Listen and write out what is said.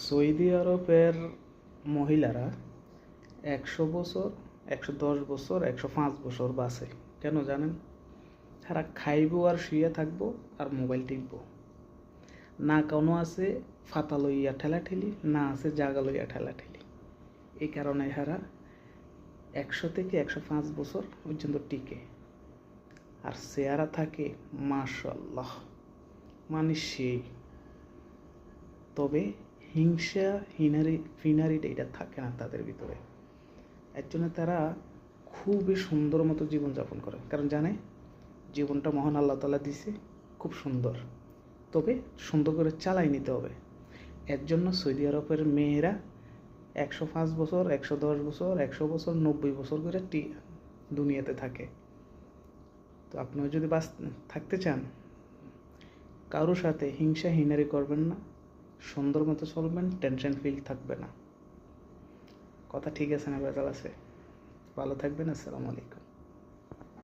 Saudi আরবের মহিলারা 100 বছর, 110 বছর, 105 বছর বাঁচে। কেন জানেন? তারা খাইব আর শুয়ে থাকবো আর মোবাইল টিপব। না কোনো আছে ফাতা লইয়া ঠেলাঠেলি, না আছে জাগা লইয়া ঠেলাঠেলি। এই কারণে এরা 100 থেকে 105 বছর পর্যন্ত টিকে। আর চেহারা থাকে মাশাআল্লাহ, মানে সেই। তবে হিংসা ফিনারিটা এটা থাকে না তাদের ভিতরে। এর জন্য তারা খুবই সুন্দর মতো জীবনযাপন করে, কারণ জানে জীবনটা মহান আল্লাহ তাআলা দিছে খুব সুন্দর, তবে সুন্দর করে চালাই নিতে হবে। এর জন্য সৌদি আরবের মেয়েরা 105 বছর, 110 বছর, 100 বছর, 90 বছর করে দুনিয়াতে থাকে। তো আপনিও যদি থাকতে চান, কারোর সাথে হিংসা হিনারি করবেন না, সুন্দর মতো চলবেন, টেনশন ফিল থাকবে না। কথা ঠিক আছে না? ভেজাল আছে? ভালো থাকবেন। আসসালামু আলাইকুম।